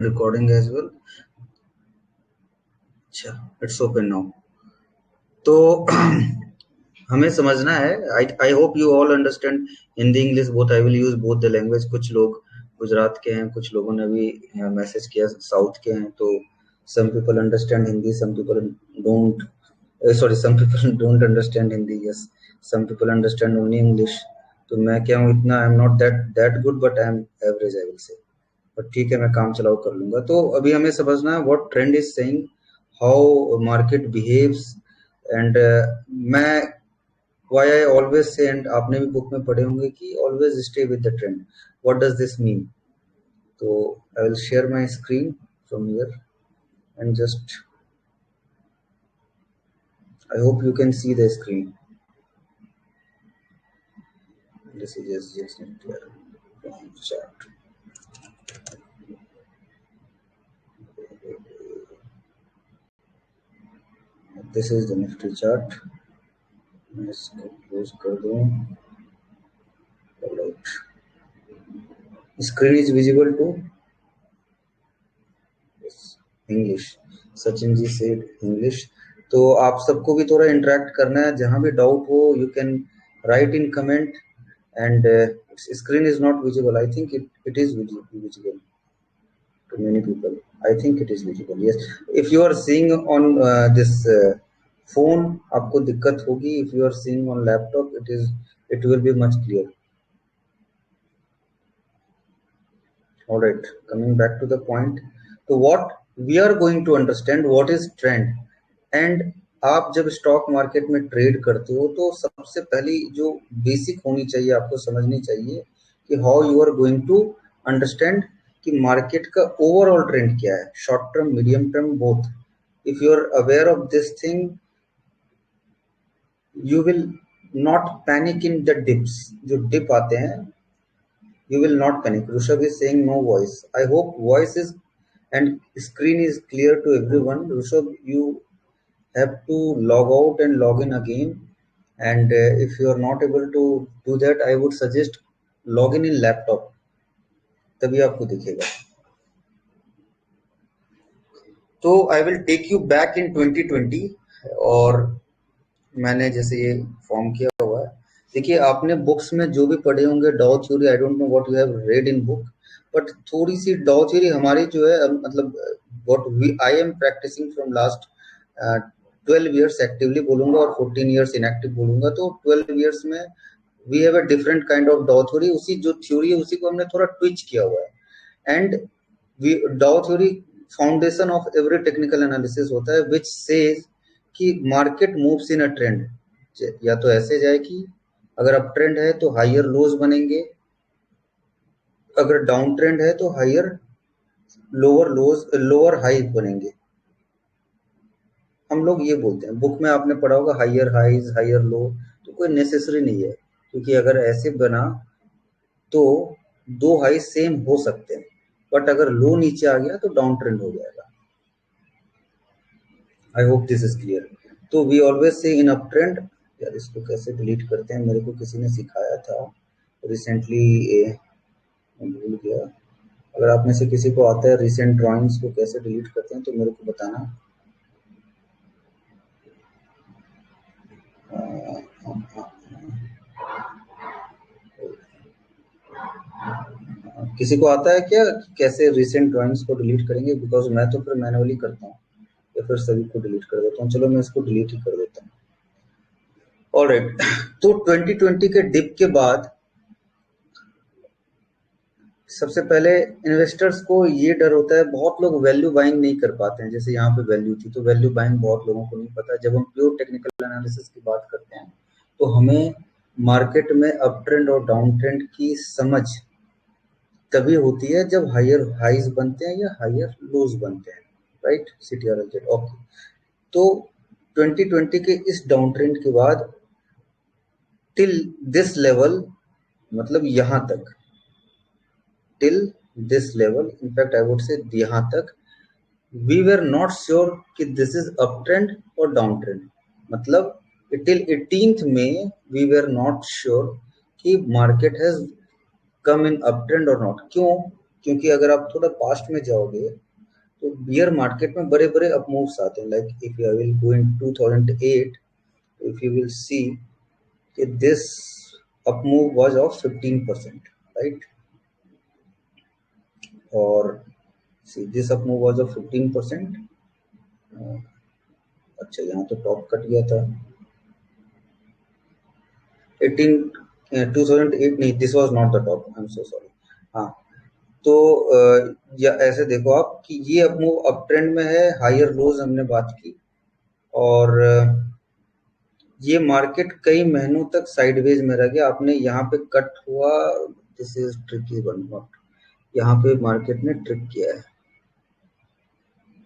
recording as well. अच्छा, it's open now. तो हमें समझना है. I hope you all understand Hindi English both. I will use both the language. कुछ लोग गुजरात के हैं, कुछ लोगों ने भी मैसेज किया साउथ के हैं, तो some people understand Hindi, some people don't. Some people don't understand Hindi. Yes, some people understand only English. तो मैं क्या हूँ इतना, I'm not that good, but I'm average, I will say. पर ठीक है, मैं काम चलाओ कर लूंगा. तो अभी हमें समझना है what trend is saying, how market behaves, and मैं why I always say, and आपने भी बुक में पढ़े होंगे कि always stay with the trend. What does this mean? तो I will share my screen from here and just I hope you can see the screen. This is just chat. This is the Nifty chart. मैं इसको close कर दूं. Alright. Screen is visible to English. Sachin ji से English. तो आप सबको भी थोड़ा इंटरेक्ट करना है. जहां भी डाउट हो you can write in comment. And screen is not visible. I think it is visible to many people. I think it is visible. Yes. If you are seeing on this phone, आपको दिक्कत होगी. If you are seeing on laptop, it will be much clear. All right. Coming back to the point. So what we are going to understand what is trend. And आप जब stock market में trade करते हो तो सबसे पहली जो basic होनी चाहिए, आपको समझनी चाहिए कि how you are going to understand कि मार्केट का ओवरऑल ट्रेंड क्या है, short term, medium term, both. If you are aware of this thing you will not panic in the dips. जो डिप आते हैं you will not panic. Rushabh is saying no voice. I hope voice is and screen is clear to everyone. Rushabh, you have to log out and log in again. And if you are not able to do that, I would suggest log in laptop. तभी आपको दिखेगा. तो I will take you back in 2020. और मैंने जैसे ये form किया हुआ है. देखिए, आपने बुक्स में जो भी पढ़े होंगे Dow theory, I don't know what you have read in book, but थोड़ी सी डाउ थ्योरी हमारी जो है, मतलब what I am practicing from last 12 years actively बोलूंगा और 14 इयर्स इनएक्टिव बोलूंगा. तो 12 इयर्स में we have a different kind of Dow theory. उसी जो थ्योरी है उसी को हमने थोड़ा ट्विच किया हुआ है. एंड डाउ theory foundation of every technical analysis होता है विच सेज कि market moves in a trend. या तो ऐसे जाए कि अगर अप ट्रेंड है तो हायर लोज बनेंगे, अगर डाउन ट्रेंड है तो higher lower lows, lower high बनेंगे. हम लोग ये बोलते हैं. बुक में आपने पढ़ा होगा हायर हाइज हायर लो, तो कोई नेसेसरी नहीं है, क्योंकि अगर ऐसे बना तो दो हाई सेम हो सकते हैं, बट अगर लो नीचे आ गया तो डाउन ट्रेंड हो जाएगा. I hope this is clear. तो we always say in up trend. यार इसको कैसे डिलीट करते हैं, मेरे को किसी ने सिखाया था रिसेंटली, भूल गया. अगर आप में से किसी को आता है रिसेंट ड्राइंग्स को कैसे डिलीट करते हैं तो मेरे को बताना. किसी को आता है क्या कैसे रिसेंट ड्राइंग्स को डिलीट करेंगे? बिकॉज मैं तो फिर मैनुअली करता हूँ या फिर सभी को डिलीट कर देता हूँ. चलो मैं इसको डिलीट ही कर देता हूँ. ऑलराइट. तो 2020 के डिप के बाद सबसे पहले इन्वेस्टर्स को ये डर होता है, बहुत लोग वैल्यू बाइंग नहीं कर पाते हैं. जैसे यहाँ पे वैल्यू थी, तो वैल्यू बाइंग बहुत लोगों को नहीं पता. जब हम प्योर टेक्निकल एनालिसिस की बात करते हैं तो हमें मार्केट में अप ट्रेंड और डाउन ट्रेंड की समझ तभी होती है जब हायर हाइज बनते हैं या हायर लोज बनते हैं. Right, CTRL-Z. ओके. तो 2020 के इस डाउन ट्रेंड के बाद टिल दिस लेवल, मतलब यहाँ तक, till this level, in fact I would say यहाँ तक, we were not sure कि this is uptrend or downtrend. मतलब till 18th May we were not sure कि market has come in uptrend or not. क्यों? क्योंकि अगर आप थोड़ा पास्ट में जाओगे तो बियर मार्केट में बड़े बड़े अप मूव्स आते हैं, like if you will go in 2008, if you will see कि this up move was of 15%, right, और see this up move was of 15%। अच्छा, यहाँ तो टॉप कट गया था 18 2008, नहीं, this was not the top, I am so sorry. हाँ, तो या ऐसे देखो आप कि ये अप मूव अप ट्रेंड में है, हायर लोज हमने बात की, और ये मार्केट कई महीनों तक साइडवेज में रह गया। आपने यहाँ पे कट हुआ, this is tricky one, not, यहाँ पे मार्केट ने ट्रिक किया है।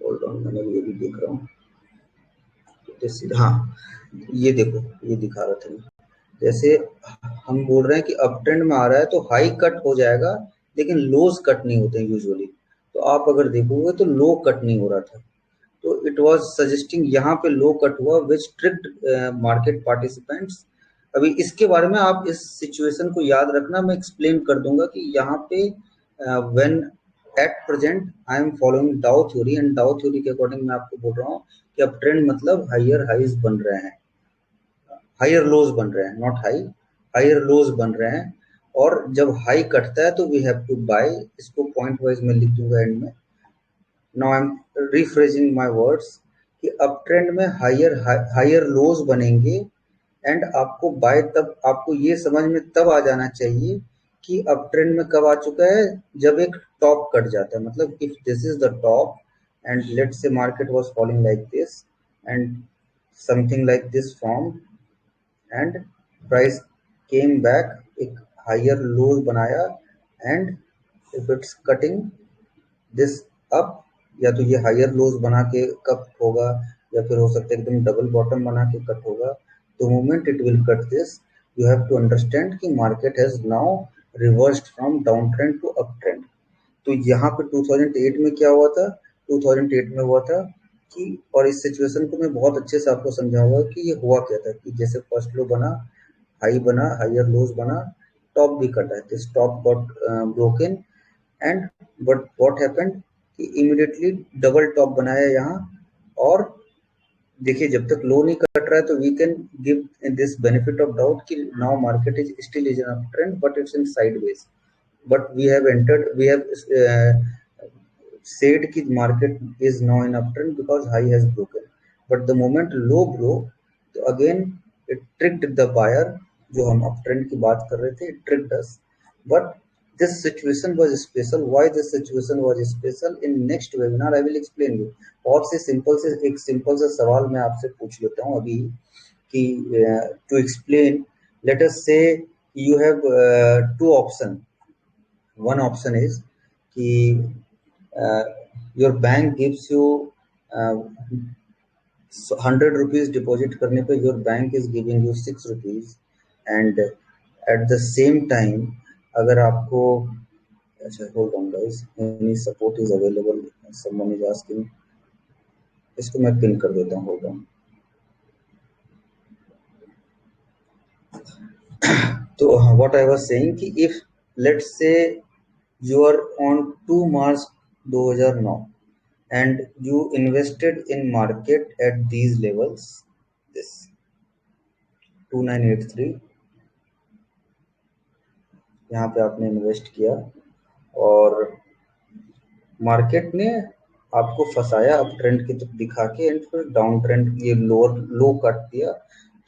होल्ड ऑन, मैंने ये भी देख रहा हूँ, हाँ, ये देखो, ये दिखा रहा था जैसे हम बोल रहे हैं कि अप ट्रेंड में आ रहा है तो हाई कट हो जाएगा, लेकिन लोज कट नहीं होते यूजुअली। तो आप अगर देखोगे तो लो कट नहीं हो रहा था, तो इट वाज सजेस्टिंग यहाँ पे लो कट हुआ विच ट्रिक्ड मार्केट पार्टिसिपेंट्स। अभी इसके बारे में आप इस सिचुएशन को याद रखना, मैं एक्सप्लेन कर दूंगा कि यहाँ पे when at present I am following डाउ थ्योरी, एंड डाउ थ्योरी के अकॉर्डिंग मैं आपको बोल रहा हूँ कि अब ट्रेंड मतलब हाइयर हाइज बन रहे हैं, हाइयर लोज बन रहे हैं, नॉट हाई, हाइयर लोज बन रहे हैं। और जब हाई कटता है तो वी हैव टू बाय, इसको पॉइंट वाइज में लिख दूंगा एंड में। Now I am rephrasing my words कि अप ट्रेंड में हाइयर हाइयर लोज बनेंगे, एंड आपको बाय, तब आपको ये समझ में तब आ जाना चाहिए कि अप ट्रेंड में कब आ चुका है, जब एक टॉप कट जाता है। मतलब if this is the top and let's say market was falling like this and something like this form and price came back, एक हायर लो बनाया, and if it's cutting this up, या तो ये higher लोज बना के cut होगा, या फिर हो सकता है एकदम डबल बॉटम बना के कट होगा। The moment it will cut this, you have to understand कि market has now reversed from down trend to up trend. तो यहाँ पे 2008 में क्या हुआ था, 2008 में हुआ था कि, और इस सिचुएशन को मैं बहुत अच्छे से आपको समझाऊंगा कि ये हुआ क्या था, कि जैसे फर्स्ट लो बना, हाई बना, हायर लोज बना, टॉप भी कटा है, this top got broken, and but what happened कि इमीडिएटली डबल टॉप बनाया यहाँ। और देखिए, जब तक लो नहीं कट रहा है तो we can give this benefit of doubt कि now market is still is in up trend but it's in sideways, but we have entered, we have said कि market is now in uptrend because high has broken, but the moment low broke, तो again it tricked the buyer, जो हम uptrend की बात कर रहे थे, it tricked us, but this situation was special. Why this situation was special? In next webinar I will explain you. बहुत से सिंपल से, एक सिंपल सा सवाल मैं आपसे पूछ लेता हूँ अभी कि to explain, let us say you have two option. One option is कि your bank gives you 100 rupees deposit करने पे your bank is giving you 6 rupees, and at the same time अगर आपको, अच्छा hold on guys, any support is available, someone is asking, इसको मैं pin कर देता हूँ, होल्ड ऑन। तो व्हाट आई वाज सेइंग कि if let's say you are on 2 March 2009 and you invested in market at these levels, this 2983, यहाँ पे आपने इन्वेस्ट किया और मार्केट ने आपको फंसाया अप ट्रेंड की तरफ दिखा के, एंड फिर डाउन ट्रेंड, ये लोअर लो कट दिया,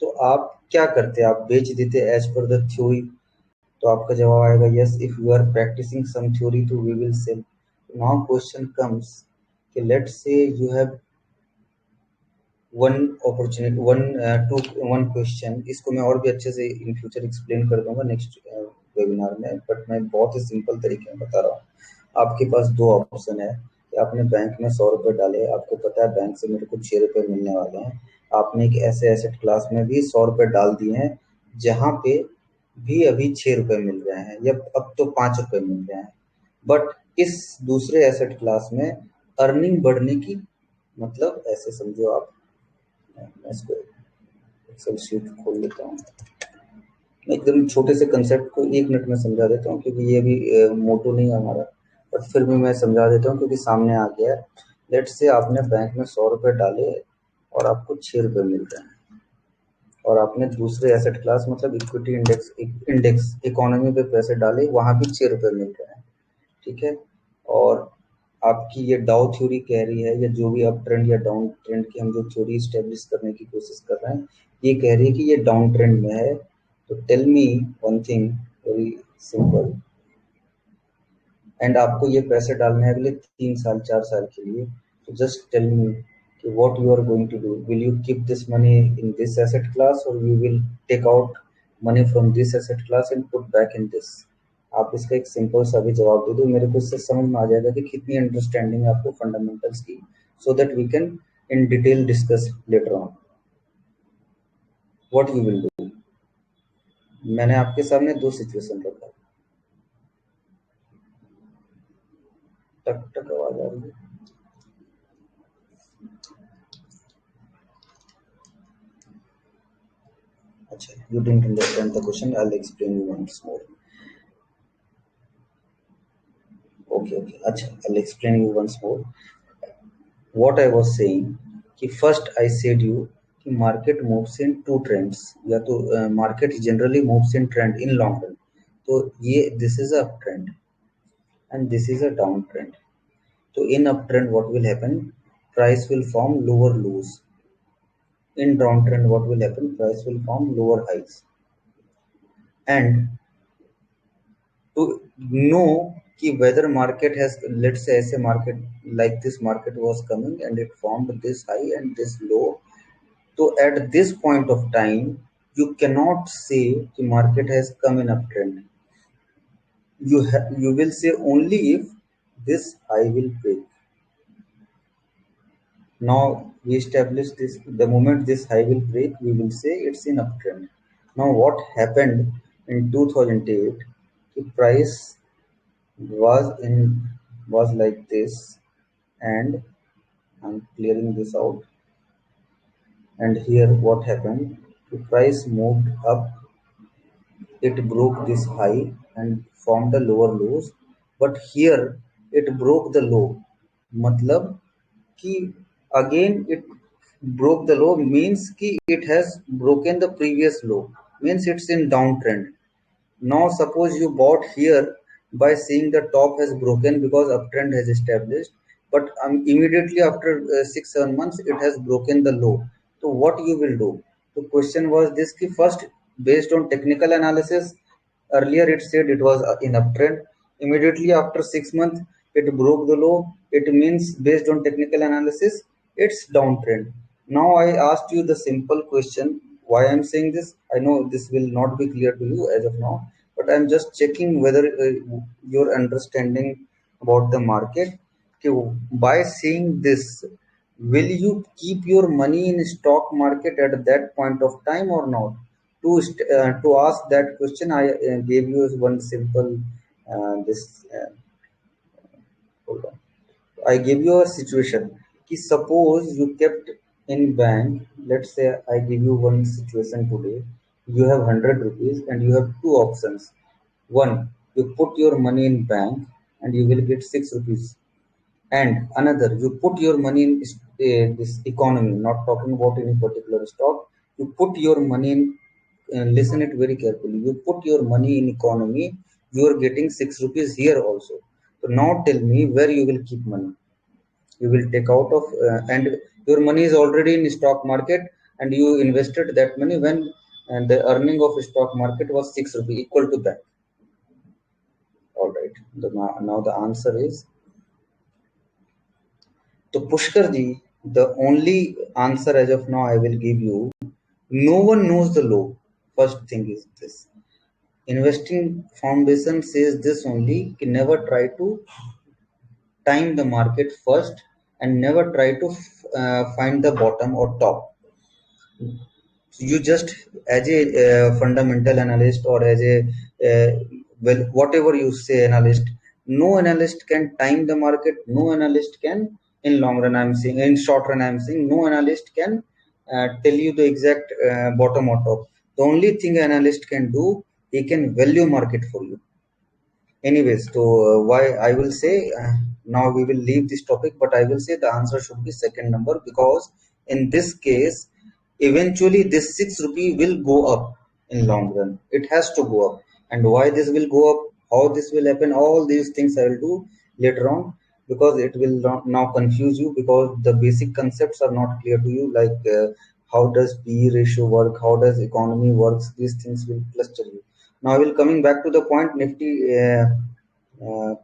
तो आप क्या करते, आप बेच देते एज पर द थ्योरी। तो आपका जवाब आएगा yes, if you are practising some theory तो we will sell. Now question comes कि let's say you have one opportunity, one question, इसको मैं और भी अच्छे से इन फ्यूचर एक्सप्लेन कर दूंगा नेक्स्ट वेबिनार में, बट मैं बहुत ही सिंपल तरीके में बता रहा हूँ। आपके पास दो ऑप्शन है कि आपने बैंक में 100 रुपए डाले, आपको पता है बैंक से मेरे को 6 रुपए मिलने वाले हैं, आपने एक ऐसे एसेट क्लास में भी 100 रुपए डाल दिए हैं जहां पे भी अभी 6 रुपए मिल रहे हैं, या अब तो 5 रुपए मिल रहे हैं, बट इस दूसरे एसेट क्लास में अर्निंग बढ़ने की, मतलब ऐसे समझो आप, मैं इसको एक्सेल शीट खोल लेता हूँ, मैं एकदम छोटे से कंसेप्ट को 1 मिनट में समझा देता हूँ, क्योंकि ये भी मोटो नहीं है हमारा, बट फिर भी मैं समझा देता हूँ क्योंकि सामने आ गया है। लेट्स से आपने बैंक में 100 रुपये डाले और आपको 6 रुपये मिल रहे हैं, और आपने दूसरे एसेट क्लास मतलब इक्विटी इंडेक्स इकोनॉमी पे पैसे डाले, वहां भी 6 रुपये मिल रहे हैं, ठीक है। और आपकी ये डाउ थ्योरी कह रही है, या जो भी अप ट्रेंड या डाउन ट्रेंड की हम जो थ्योरी स्टेब्लिश करने की कोशिश कर रहे हैं, ये कह रही है कि ये डाउन ट्रेंड में है। तो tell me one thing very simple, and आपको ये पैसे डालने हैं अगले 3 साल 4 साल के लिए। तो जस्ट टेल मी कि what you are going to do, will you keep this money in this asset class और you will take out money from this asset class and put back in this. आप इसका एक simple सा भी जवाब दे दो, मेरे को इससे समझ में आ जाएगा कि कितनी अंडरस्टैंडिंग है आपको फंडामेंटल्स की, so that we can in detail discuss later on what you will do. मैंने आपके सामने दो सिचुएशन रखा है। टक टक आवाज आ रही है। अच्छा, you didn't understand the question. I'll explain you once more. Okay. अच्छा, I'll explain you once more. What I was saying कि first I said you कि market moves in two trends, या तो market generally moves in trend in long run. तो ये this is a uptrend and this is a downtrend. तो in uptrend what will happen? Price will form lower lows. In downtrend what will happen? Price will form lower highs. And to know कि whether market has, let's say ऐसे market like this market was coming and it formed this high and this low, so at this point of time you cannot say the market has come in uptrend. You will say only if this high will break. Now we establish this, the moment this high will break we will say it's in uptrend. Now what happened in 2008, the price was in was like this, and I'm clearing this out. And here what happened, the price moved up, it broke this high and formed the lower lows, but here it broke the low, matlab कि again it broke the low means कि it has broken the previous low, means it's in downtrend. Now suppose you bought here by seeing the top has broken because uptrend has established, but immediately after 6 7 months it has broken the low. So what you will do? The question was this ki first, based on technical analysis, earlier it said it was in uptrend. Immediately after 6 months it broke the low. It means based on technical analysis it's downtrend. Now I asked you the simple question. Why I'm saying this? I know this will not be clear to you as of now, but I'm just checking whether your understanding about the market. Okay, by seeing this, will you keep your money in stock market at that point of time or not? To ask that question, I gave you one simple this. Hold on. I give you a situation कि suppose you kept in bank, let's say I give you one situation today, you have 100 rupees and you have two options. One, you put your money in bank and you will get 6 rupees, and another, you put your money in this economy, not talking about any particular stock. You put your money in, listen it very carefully, you put your money in economy, you are getting 6 rupees here also. So now tell me where you will keep money. You will take out of and your money is already in stock market, and you invested that money when the earning of stock market was 6 rupees equal to that. All right, now the answer is, so Pushkar ji, the only answer as of now I will give you, no one knows the law. First thing is this, investing foundation says this only, never try to time the market first, and never try to find the bottom or top. You just, as a fundamental analyst, or as a well, whatever you say analyst, no analyst can time the market, no analyst can, in long run I'm saying, in short run I'm saying, no analyst can tell you the exact bottom or top. The only thing an analyst can do, he can value market for you. Anyways, so why I will say now we will leave this topic, but I will say the answer should be second number, because in this case, eventually this 6 rupee will go up in long run. It has to go up, and why this will go up, how this will happen, all these things I will do later on, because it will not now confuse you, because the basic concepts are not clear to you, like how does PE ratio work, how does economy works. These things will cluster you. Now I will coming back to the point Nifty uh,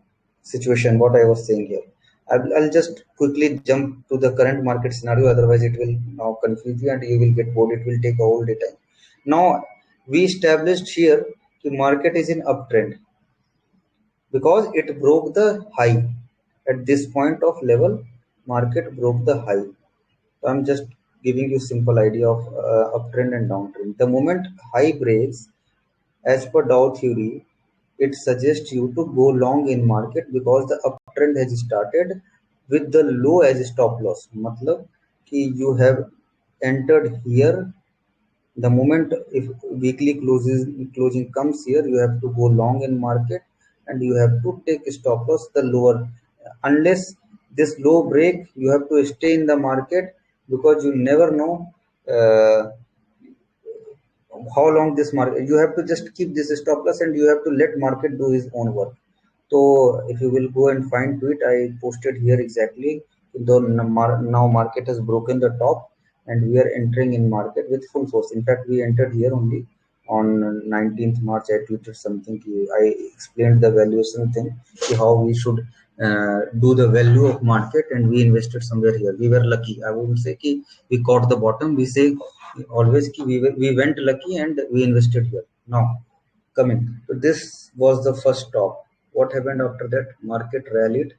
situation. What I was saying here, I'll just quickly jump to the current market scenario. Otherwise, it will now confuse you and you will get bored. It will take a whole day time. Now we established here the market is in uptrend because it broke the high at this point of level. Market broke the high. So I'm just giving you simple idea of uptrend and downtrend. The moment high breaks, as per Dow theory, it suggests you to go long in market because the uptrend has started with the low as stop loss. मतलब कि you have entered here. The moment if weekly closing comes here, you have to go long in market and you have to take stop loss the lower. Unless this low break, you have to stay in the market, because you never know uh, how long this market. You have to just keep this stop loss and you have to let market do his own work. So if you will go and find tweet I posted here exactly, though now market has broken the top and we are entering in market with full force. In fact, we entered here only on 19th March. I tweeted something, I explained the valuation thing, how we should do the value of market, and we invested somewhere here. We were lucky. I wouldn't say ki we caught the bottom. We say always ki we went lucky and we invested here. Now coming, so this was the first top. What happened after that? Market rallied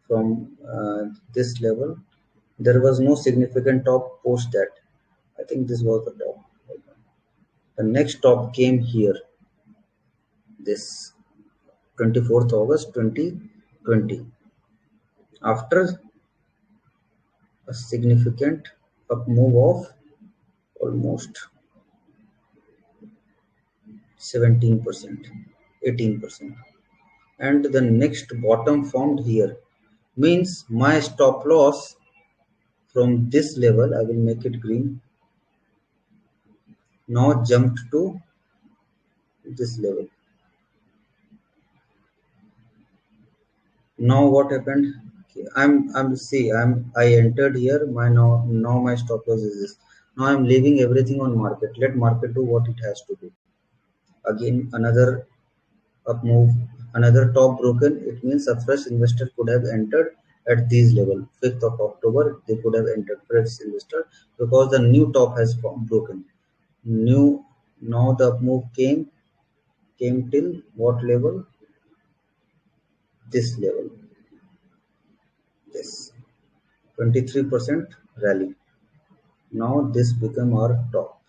from this level. There was no significant top post that. I think this was the top. The next top came here, this 24th August 2020, after a significant up move of almost 17%, 18%. And the next bottom formed here, means my stop loss from this level, I will make it green, now jumped to this level. Now what happened? Okay, I entered here. Now my stop loss is this. Now I'm leaving everything on market. Let market do what it has to do. Again another up move, another top broken. It means a fresh investor could have entered at these level. 5th of October they could have entered, fresh investor, because the new top has broken. New, now the up move came till what level? This level. Yes, 23% rally. Now this become our top.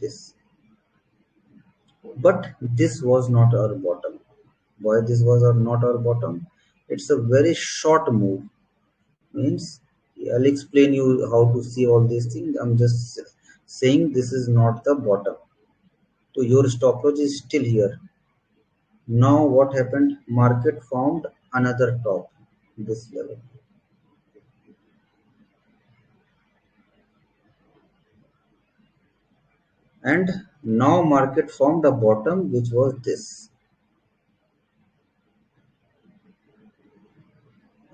This, but this was not our bottom. Why this was not our bottom? It's a very short move. Means I'll explain you how to see all these things. I'm just saying this is not the bottom. So your stop loss is still here. Now what happened? Market formed another top, this level. And now market formed a bottom, which was this.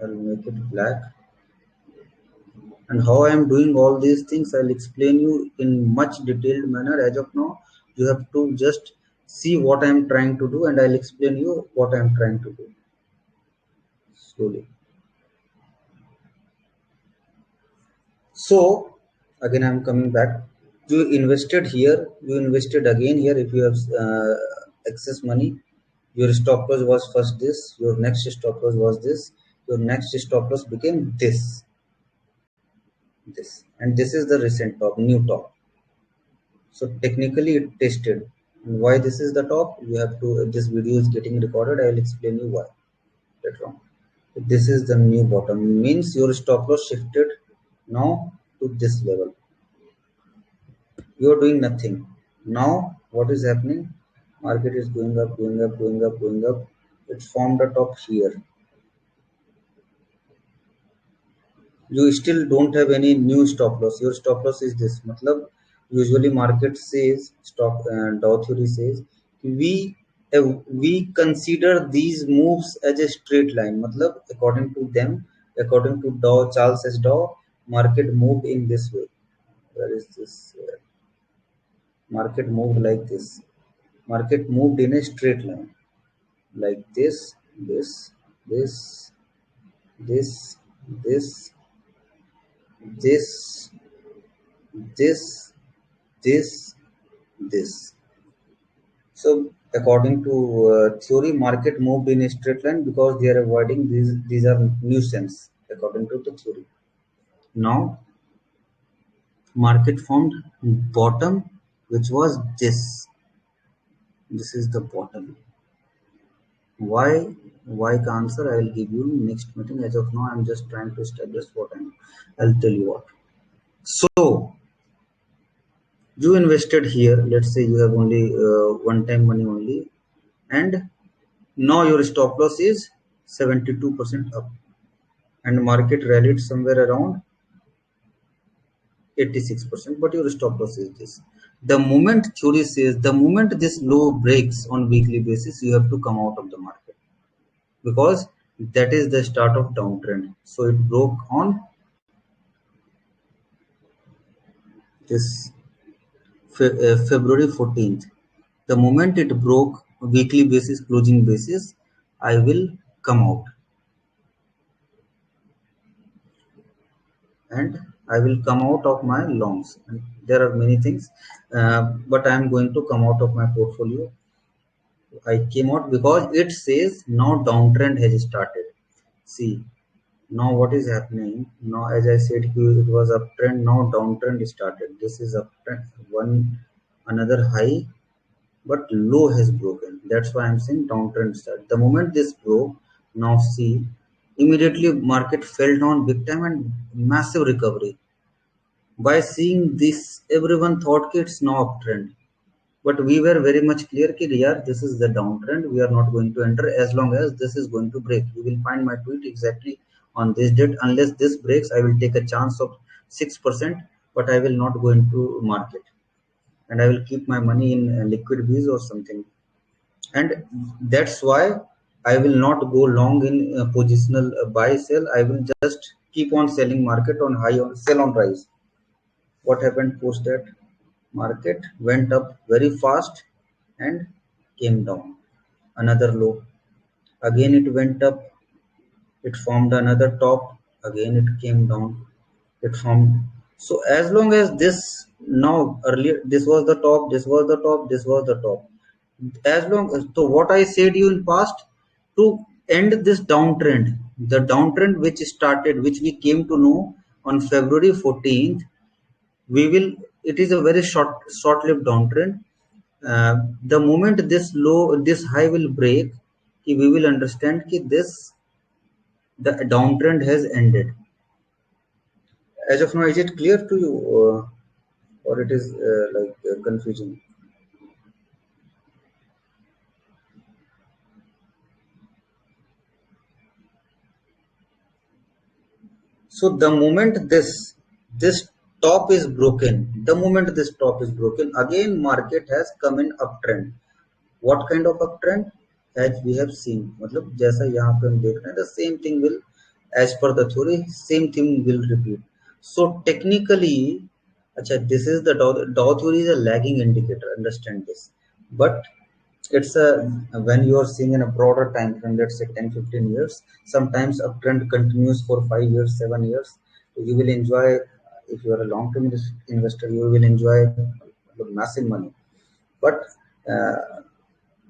I'll make it black. And how I am doing all these things, I'll explain you in much detailed manner. As of now, you have to just see what I am trying to do, and I'll explain you what I am trying to do slowly. So again I'm coming back. You invested here, you invested again here. If you have excess money, your stop loss was first this, your next stop loss was this, your next stop loss became this, and this is the recent top, new top. So technically it tested. And why this is the top, you have to, this video is getting recorded, I will explain you why later on. This is the new bottom, means your stop loss shifted now to this level. You are doing nothing. Now what is happening? market is going up, going up, going up, going up. It formed a top here. You still don't have any new stop loss. Your stop loss is this. Matlab, usually market says, stock Dow theory says, we we consider these moves as a straight line. Matlab, according to them, according to Dow, Charles S. Dow, market moved in this way. Where is this? Market moved like this. Market moved in a straight line, like this, this, this, this, this, this, this, this. So according to theory, market moved in a straight line because they are avoiding these. These are nuisance according to the theory. Now market formed bottom, which was this. This is the bottom. Why? Why the answer I will give you next meeting. As of now, I'm just trying to establish what I'll tell you what. So you invested here. Let's say you have only one-time money only, and now your stop loss is 72% up, and market rallied somewhere around 86%. But your stop loss is this. The moment theory says the moment this low breaks on weekly basis, you have to come out of the market, because that is the start of downtrend. So it broke on this February 14th. The moment it broke weekly basis, closing basis, I will come out, and I will come out of my longs. And there are many things, but I am going to come out of my portfolio. I came out because it says now downtrend has started. See, now what is happening? Now, as I said, it was uptrend. Now downtrend started. This is uptrend. One another high, but low has broken. That's why I'm saying downtrend start. The moment this broke, now see, immediately market fell down big time and massive recovery. By seeing this, everyone thought it's now uptrend. But we were very much clear that yeah, this is the downtrend. We are not going to enter as long as this is going to break. You will find my tweet exactly on this date. Unless this breaks, I will take a chance of 6%, but I will not go into market, and I will keep my money in liquid bees or something. And that's why I will not go long in positional buy sell. I will just keep on selling market on high, on sell on rise. What happened post that? Market went up very fast and came down. Another low. Again it went up. It formed another top. Again it came down. It formed. So as long as this, now earlier this was the top, this was the top, this was the top. As long as, so what I said you in past, to end this downtrend, the downtrend which started, which we came to know on February 14th, we will, it is a very short-lived downtrend. The moment this low, this high will break, we will understand that this, the downtrend has ended. As of now, is it clear to you, or it is confusing? So the moment this top is broken, the moment this top is broken, again market has come in uptrend. What kind of uptrend? As we have seen, मतलब जैसा यहाँ पे हम देख रहे हैं, the same thing will, as per the theory, same thing will repeat. So technically, अच्छा, this is the Dow theory is a lagging indicator. Understand this, but it's a, when you are seeing in a broader time frame, let's say 10-15 years, sometimes uptrend continues for 5 years, 7 years. You will enjoy, if you are a long term investor, you will enjoy massive money. But uh,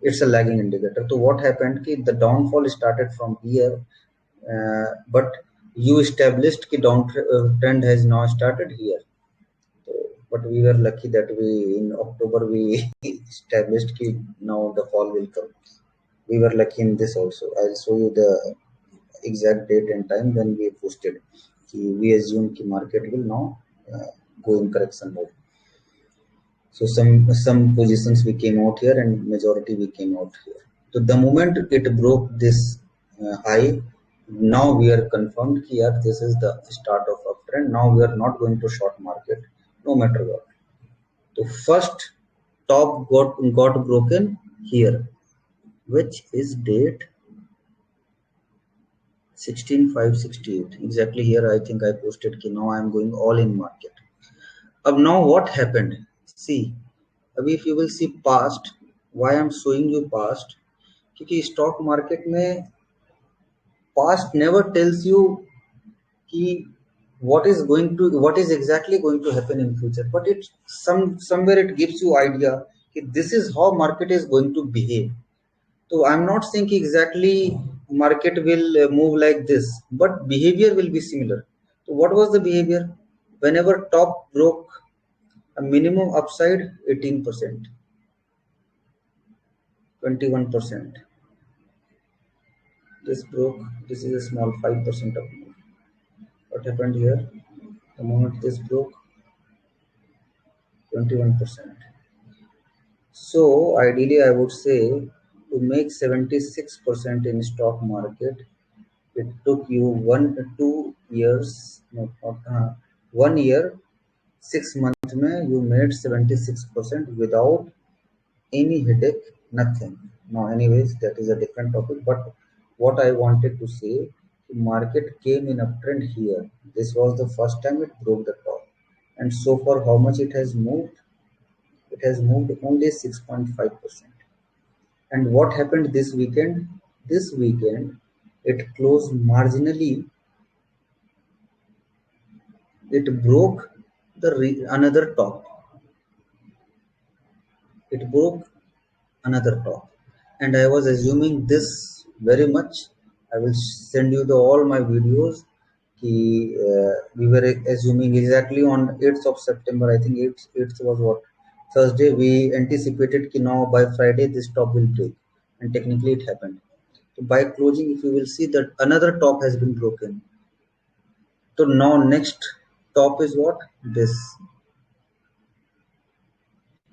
it's a lagging indicator. So what happened ki the downfall started from here, but you established ki downtrend has now started here. So, but we were lucky that we, in October, we established that now the fall will come. We were lucky in this also. I'll show you the exact date and time when we posted. We assume that market will now go in correction mode. So some positions we came out here and majority we came out here. So the moment it broke this high, now we are confirmed here this is the start of uptrend. Now we are not going to short market no matter what. So first top got broken here, which is date 16,568. Exactly here I think I posted कि now I am going all in market. अब now what happened? See, अभी if you will see past, why I am showing you past, क्योंकि stock market में past never tells you कि what is exactly going to happen in future, but it somewhere it gives you idea कि this is how market is going to behave. So I'm not saying exactly market will move like this, but behavior will be similar. So what was the behavior? Whenever top broke a minimum upside 18%, 21%. This broke, this is a small 5% up move. What happened here? The moment this broke, 21%. So ideally I would say to make 76% in stock market, it took you 1 2 years, no, not, 1 year, 6 months में you made 76% without any headache, nothing. Now anyways, that is a different topic, but what I wanted to say, the market came in uptrend here. This was the first time it broke the top. And so far how much it has moved? It has moved only 6.5%. And what happened this weekend? This weekend, it closed marginally. It broke another top. It broke another top. And I was assuming this very much. I will send you all my videos. We were assuming exactly on 8th of September. I think 8th was what? Thursday. We anticipated that now by Friday this top will break. And technically it happened. So by closing, if you will see that another top has been broken. So now next top is what? This,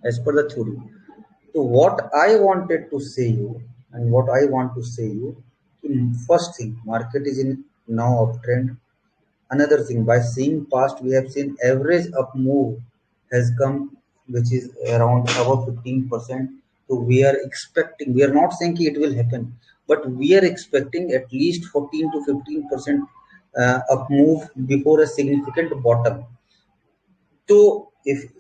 as per the theory. So what I wanted to say you, and what I want to say you, first thing, market is in now uptrend. Another thing, by seeing past, we have seen average up move has come, which is around above 15%. So we are expecting, we are not saying it will happen, but we are expecting at least 14 to 15% up move before a significant bottom. So if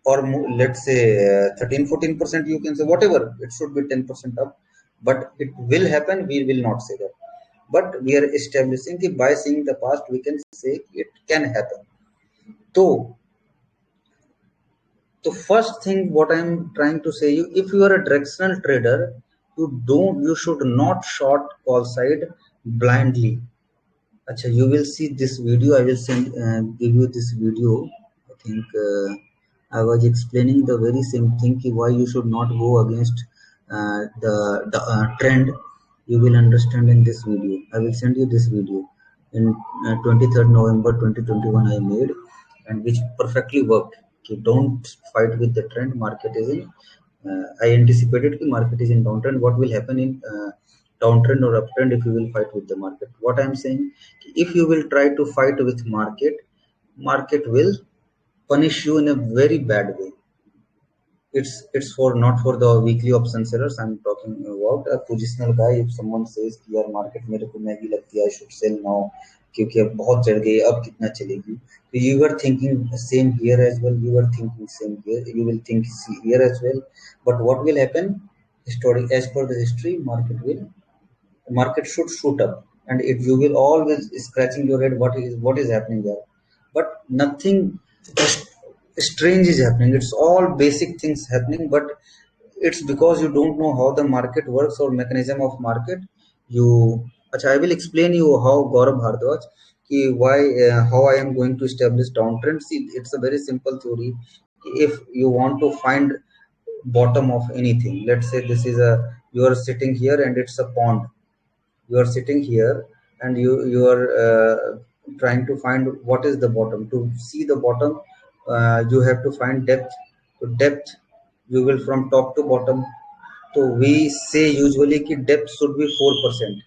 let's say 13 14%, you can say whatever, it should be 10% up, but it will happen, we will not say that, but we are establishing that by seeing the past we can say it can happen. So the first thing what I'm trying to say you, if you are a directional trader, you should not short call side blindly. Acha, you will see this video. I will give you this video. I think I was explaining the very same thing why you should not go against the trend. You will understand in this video. I will send you this video in 23rd November 2021 I made, and which perfectly worked. Okay, don't fight with the trend. Market is in. I anticipated the market is in downtrend. What will happen in downtrend or uptrend if you will fight with the market? What I am saying, if you will try to fight with market, market will punish you in a very bad way. It's for not for the weekly option sellers. I'm talking about a positional guy. If someone says कि यार market मेरे को महंगी लगती है, I should sell now क्योंकि अब बहुत चढ़ गई, अब कितना चलेगी. So you were thinking same here as well. You were thinking same here. You will think here as well. But what will happen? Historic, as per the history, market should shoot up, and if you will always scratching your head what is happening there, but nothing strange is happening. It's all basic things happening, but it's because you don't know how the market works or mechanism of market. You Achha, I will explain you how Gaurav Bhardwaj why how I am going to establish downtrend. See, it's a very simple theory. If you want to find bottom of anything, let's say this is a, you are sitting here and it's a pond. You are sitting here and you are trying to find what is the bottom. To see the bottom, you have to find depth तो depth you will from top to bottom, तो we say usually कि depth should be 4%,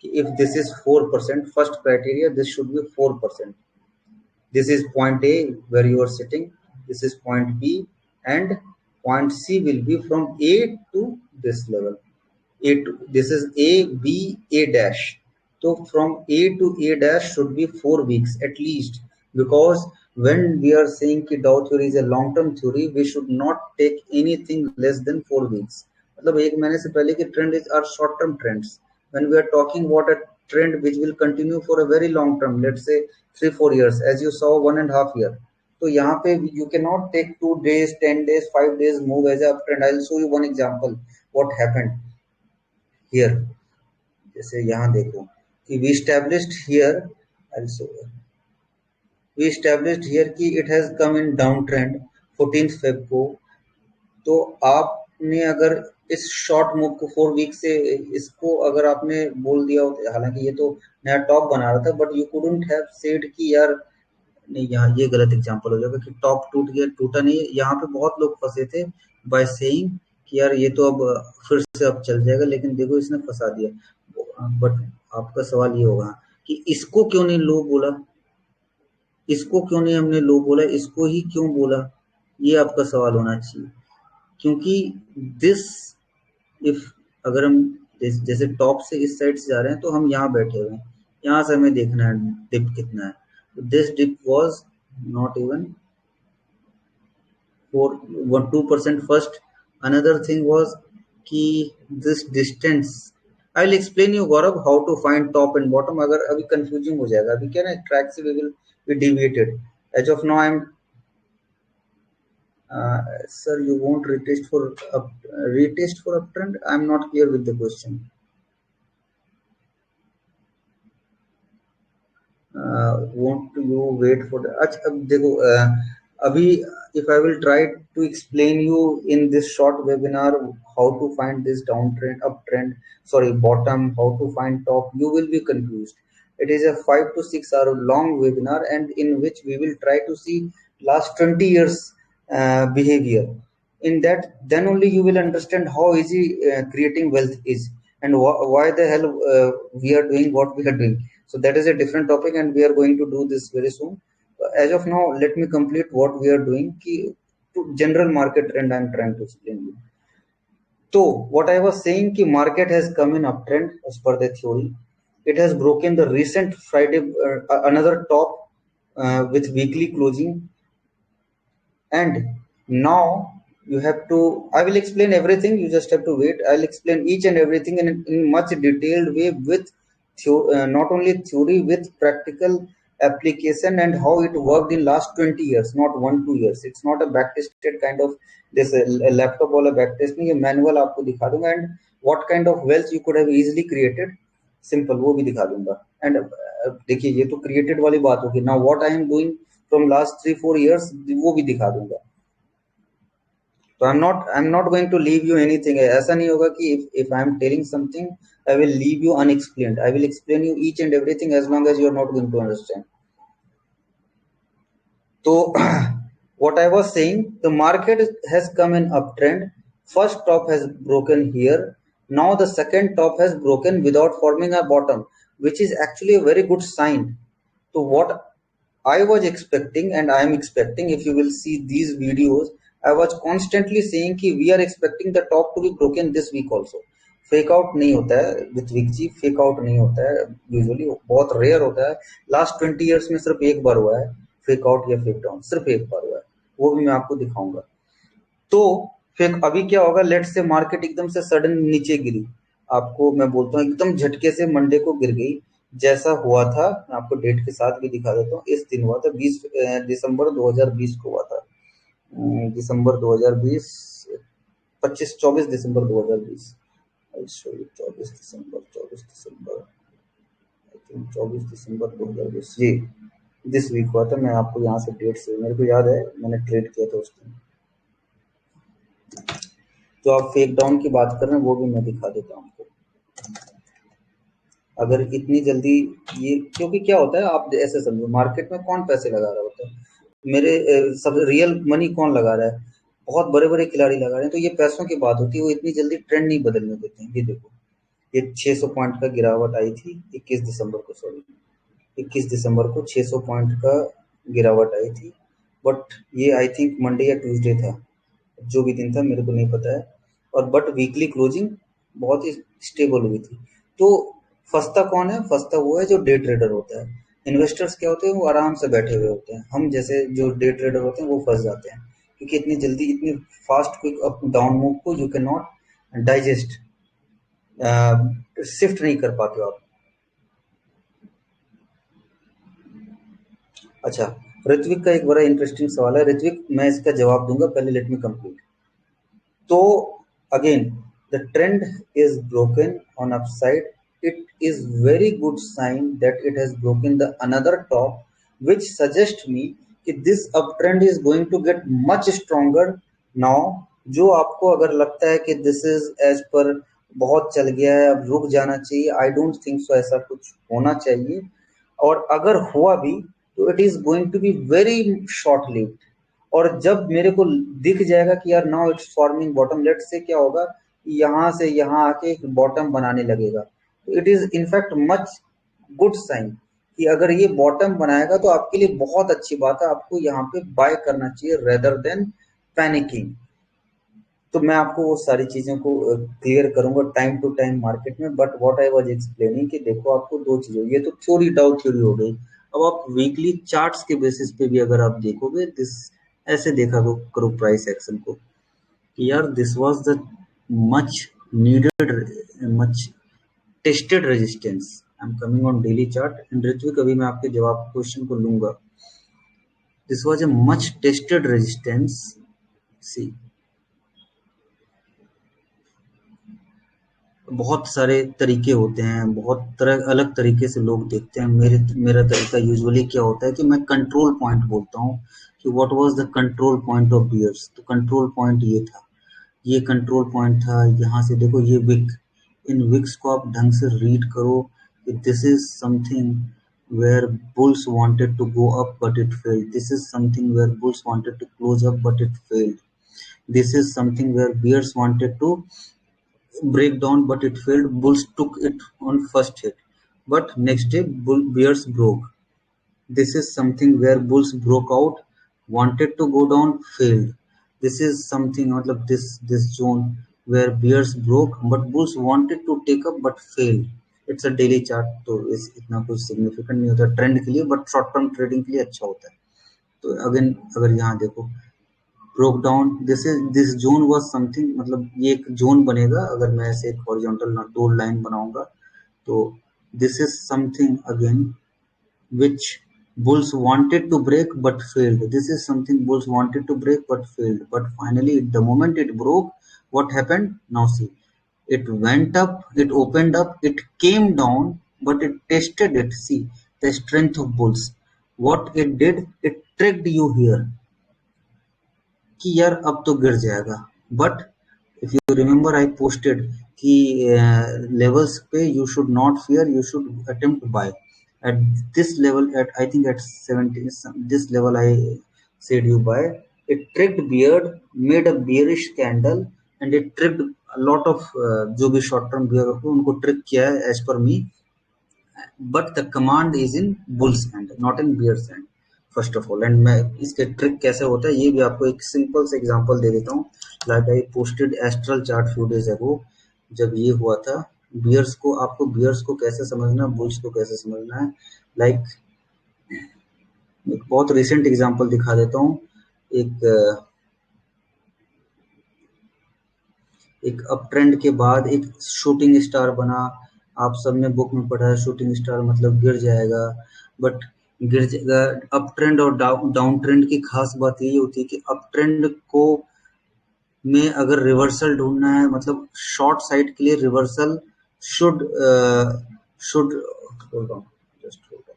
कि if this is 4%, first criteria this should be 4%. This is point A where you are sitting, this is point B, and point C will be from A to this level. This is A, B, A dash. So from A to A dash should be 4 weeks at least, because when we are saying कि Dow theory is a long term theory, we should not take anything less than 4 weeks. मतलब एक महीने से पहले के trend are short term trends. When we are talking about a trend which will continue for a very long term, let's say 3-4 years, as you saw 1.5 year. तो यहाँ पे you cannot take 2 days, 10 days, 5 days move as a trend. I'll show you one example what happened here. जैसे यहाँ देखो कि we established here, also we established here कि it has come in downtrend 14th Feb को. तो आपने अगर इस शॉर्ट मूव को 4 वीक से इसको अगर आपने बोल दिया होता, हालांकि ये तो नया टॉप बना रहा था, but you couldn't have said कि यार नहीं, यहाँ ये गलत एग्जांपल हो जाएगा कि टॉप टूट गया, टूटा नहीं. यहाँ पे बहुत लोग फंसे थे बाय सेइंग कि यार ये तो अब फिर से अब चल जाएगा, लेकिन देखो इसने फंसा दिया. बट आपका सवाल ये होगा कि इसको क्यों नहीं लो बोला, इसको क्यों नहीं हमने लो बोला, इसको ही क्यों बोला, ये आपका सवाल होना चाहिए. क्योंकि दिस इफ अगर हम जैसे टॉप से इस साइड से जा रहे हैं तो हम यहाँ बैठे हुए हैं, यहाँ से हमें देखना है डिप कितना है. This dip was not even for 2% first. Another thing was कि this distance. I will explain you Gaurav how to find top and bottom. अगर अभी confusing हो जाएगा, अभी क्या ना track से we will be deviated. As of now I am sir you won't retest for uptrend. I am not clear with the question. Want you wait for the, अच्छा अब देखो अभी if I will try to explain you in this short webinar how to find this downtrend, uptrend, sorry bottom, how to find top, you will be confused. It is a 5 to 6 hour long webinar, and in which we will try to see last 20 years behavior. In that, then only you will understand how easy creating wealth is, and why the hell we are doing what we are doing. So that is a different topic, and we are going to do this very soon. As of now, let me complete what we are doing. To general market trend I am trying to explain you. So what I was saying कि market has come in uptrend as per the theory. It has broken the recent Friday another top with weekly closing, and now you have to, I will explain everything, you just have to wait. I'll explain each and everything in much detailed way with not only theory, with practical application, and how it worked in last 20 years, not 1-2 years. It's not a back tested kind of this laptop वाला back test नहीं, ये manual आपको दिखा दूंगा, and what kind of wealth you could have easily created, simple वो भी दिखा दूंगा. And देखिए ये तो created वाली बात होगी. Now what I am doing from last 3-4 years वो भी दिखा दूंगा. तो I'm not going to leave you anything. ऐसा नहीं होगा कि if I am telling something I will leave you unexplained. I will explain you each and everything as long as you are not going to understand. So what I was saying, the market has come in uptrend. First top has broken here. Now the second top has broken without forming a bottom, which is actually a very good sign. So what I was expecting, and I am expecting, if you will see these videos, I was constantly saying कि we are expecting the top to be broken this week also. Fake out नहीं होता है with week जी, fake out नहीं होता है usually, बहुत rare होता है. लास्ट 20 ईयर्स में सिर्फ एक बार हुआ है फेक आउट या फेक डाउन, सिर्फ एक बार हुआ है, वो भी मैं आपको दिखाऊंगा. तो फिर अभी क्या होगा, लेट से मार्केट एकदम से सडन नीचे गिरी, आपको मैं बोलता हूँ एकदम झटके से मंडे को गिर गई. जैसा हुआ था मैं आपको डेट के साथ भी दिखा देता हूँ. इस दिन हुआ था 20 दिसंबर 2020 को हुआ था. दिसंबर 2020, 24 दिसंबर 2020, 24 दिसंबर 24 दिसंबर 2020, ये दिस वीक हुआ था. मैं आपको यहाँ से डेट से मेरे को याद है, मैंने ट्रेड किया था उस दिन. तो आप फेक डाउन की बात कर रहे हैं वो भी मैं दिखा देता हूँ आपको. अगर इतनी जल्दी ये, क्योंकि क्या होता है आप ऐसे समझो, मार्केट में कौन पैसे लगा रहा होता है, मेरे सब रियल मनी कौन लगा रहा है, बहुत बड़े बड़े खिलाड़ी लगा रहे हैं, तो ये पैसों की बात होती है, वो इतनी जल्दी ट्रेंड नहीं बदलने देते हैं। ये देखो, ये 600 पॉइंट का गिरावट आई थी 21 दिसंबर को, सॉरी 21 दिसंबर को 600 पॉइंट का गिरावट आई थी। बट ये आई थिंक मंडे या ट्यूसडे था, जो भी दिन था मेरे को नहीं पता है। और बट वीकली क्लोजिंग बहुत ही स्टेबल हुई थी। तो फंसता कौन है? फंसता वो है जो डे ट्रेडर होता है। इन्वेस्टर्स क्या होते हैं? वो आराम से बैठे हुए होते हैं। हम जैसे जो डे ट्रेडर होते हैं वो फंस जाते हैं, क्योंकि इतनी जल्दी इतनी fast quick up down move को you can not digest, shift नहीं कर पाते हो आप। अच्छा, ऋत्विक का एक बड़ा इंटरेस्टिंग सवाल है। ऋत्विक, मैं इसका जवाब दूंगा, पहले लेट मी कंप्लीट। तो again, the trend is broken on upside. It is very good sign that it has broken the another top, which suggests me कि this uptrend is going to get much stronger now. जो आपको अगर लगता है कि this is as per बहुत चल गया है, अब रुक जाना चाहिए, I don't think so, ऐसा कुछ होना चाहिए। और अगर हुआ भी तो it is going to be very short lived. और जब मेरे को दिख जाएगा कि यार now it's forming bottom, let say क्या होगा, यहाँ से यहाँ आके एक बॉटम बनाने लगेगा, तो it is in fact much good sign कि अगर ये बॉटम बनाएगा तो आपके लिए बहुत अच्छी बात है, आपको यहाँ पे बाय करना चाहिए रेदर देन पैनिकिंग। तो मैं आपको वो सारी चीज़ों को क्लियर करूंगा टाइम टू टाइम मार्केट में। But what I was explaining कि देखो, आपको दो चीज़ें, ये तो थ्योरी, डाउ थ्योरी हो गई। अब आप वीकली चार्ट्स के बेसिस पे भी अगर आप देखोगे, दिस ऐसे देखा करो प्राइस एक्शन को कि यार this was the much needed, much tested resistance. I am coming on daily chart and Ritvik, अभी मैं आपके जवाब क्वेश्चन को लूंगा। This was a much tested resistance. See, बहुत सारे तरीके होते हैं, बहुत तरह अलग तरीके से लोग देखते हैं। मेरा तरीका यूजुअली क्या होता है कि मैं कंट्रोल पॉइंट बोलता हूँ कि what was the control point of bears. तो कंट्रोल पॉइंट ये था, ये कंट्रोल पॉइंट था। यहाँ से देखो ये विक, इन विक्स को आप ढंग से रीड करो कि this is something where bulls wanted to go up but it failed. This is something where bulls wanted to close up but it failed. This is something where bears wanted to break down but it failed. Bulls took it on first hit, but next day bears broke. This is something where bulls broke out, wanted to go down, failed. This is something मतलब this zone where bears broke but bulls wanted to take up but failed. It's a daily chart, तो इस इतना कुछ significant नहीं होता trend के लिए, but short term trading के लिए अच्छा होता है। तो अगेन अगर यहाँ देखो, broke down, this zone was something, मतलब ये एक जोन बनेगा अगर मैं ऐसे एक हॉरिजॉन्टल दो लाइन बनाऊंगा। तो this is something again which bulls wanted to break but failed. This is something bulls wanted to break but failed. But finally, the moment it broke, what happened? Now see, it went up, it opened up, it came down, but it tested it. See the strength of bulls. What it did, it tricked you here कि यार अब तो गिर जाएगा। But if you remember I posted कि levels पे you should not fear, you should attempt buy at this level, at I think at 70 this level I said you buy. It tricked bears, made a bearish candle and it tricked lot of जो भी short term beer हो उनको trick किया है as per me. But the command is in bulls hand, not in bears hand, first of all. And मैं इसके trick कैसे होता है ये भी आपको एक सिंपल से एग्जांपल दे देता हूँ। Like I posted astral chart few days ago, जब ये हुआ था। बियर्स को, आपको बियर्स को कैसे समझना है, बुल्स को कैसे समझना है, लाइक एक बहुत रिसेंट एग्जांपल दिखा देता हूँ। एक एक अप ट्रेंड के बाद एक शूटिंग स्टार बना। आप सबने बुक में पढ़ा है शूटिंग स्टार मतलब गिर जाएगा, बट गिर जाएगा। अप ट्रेंड और डाउन ट्रेंड की खास बात यही होती है कि अप ट्रेंड को में अगर रिवर्सल ढूंढना है, मतलब शॉर्ट साइड के लिए reversal should should hold on, just hold on.